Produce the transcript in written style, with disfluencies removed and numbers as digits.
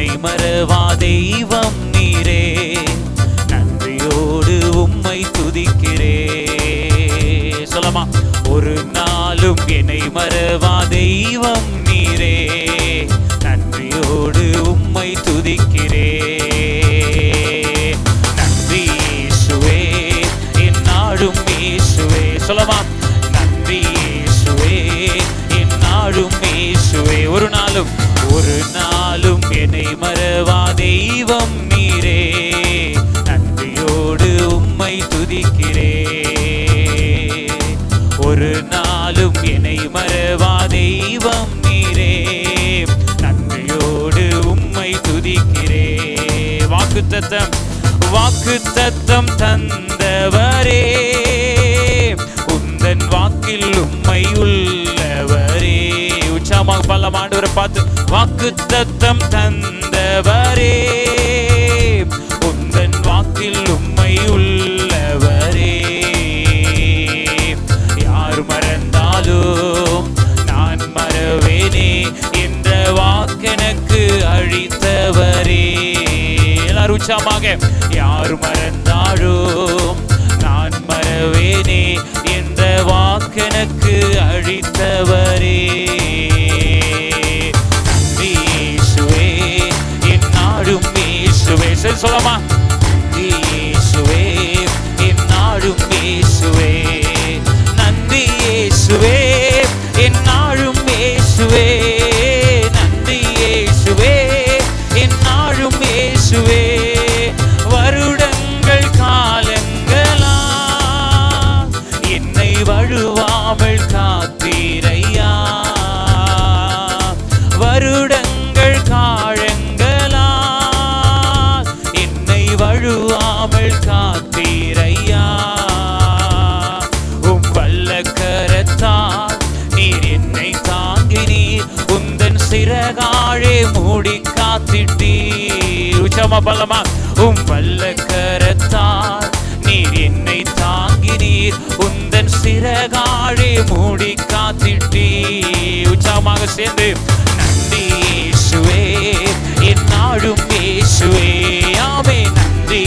என்னை மறவா தெய்வம் நீரே, நன்றியோடு உம்மை துதிக்கிறே. சொல்லமா, ஒரு நாளும் என்னை மறவா தெய்வம் நீரே, நன்றியோடு உம்மை துதிக்கிறே. நன்றி இயேசுவே, என்னாலும் இயேசுவே. சொல்லமா, நன்றி இயேசுவே, என்னாலும் இயேசுவே. ஒரு நாளும் என்னை மறவா தெய்வம் நீரே, நன்றியோடு உம்மை துதிக்கிறே. ஒரு நாளும் என்னை மறவா தெய்வம் நீரே, நன்றியோடு உம்மை துதிக்கிறே. வாக்குத்தத்தம் தந்தவரே, உந்தன் வாக்கில் உம்மை உள்ளவரே. உற்சாகமாக பாடலாம் ஆண்டவரை பார்த்து. வாக்குத்தத்தம் தந்தவரே, உந்தன் வாக்கில் உம்மை உள்ளவரே. யார் மறந்தாலும் நான் மறவேனே என்ற வாக்கெனக்கு அழித்தவரே. எல்லாரும் உற்சாகமாக. யார் மறந்தாலும் நான் மறவேனே என்ற வாக்கெனக்கு அழித்தவரே. நன்றி இயேசுவே, என்னாலும் இயேசுவே. சரி சொல்லமா, நன்றி இயேசுவே, என்னாலும் இயேசுவே. நன்றி இயேசுவே, என்னாலும் இயேசுவே. நன்றி இயேசுவே, என்னாலும் இயேசுவே. வருடங்கள் காலங்களா என்னை வழுவாமல் காத்தீரையா. வருடங்கள் காலங்களா என்னை வழுவாமல் காத்தீரையா. உம் வல்லக்கரத்தால் நீர் என்னை தாங்கினீர், உந்தன் சிறகாழே மூடி காத்திட்டீர். உச்சமா பல்லமா. உம் வல்லக்கரத்தால் நீர் என்னை தாங்கினீர், உந்தன் சிறகாழே மூடி காத்திட்டீர். உற்சாகமாக சேர்ந்து. நன்றி இயேசுவே, என்னாலும் இயேசுவே. ஆமே. நன்றி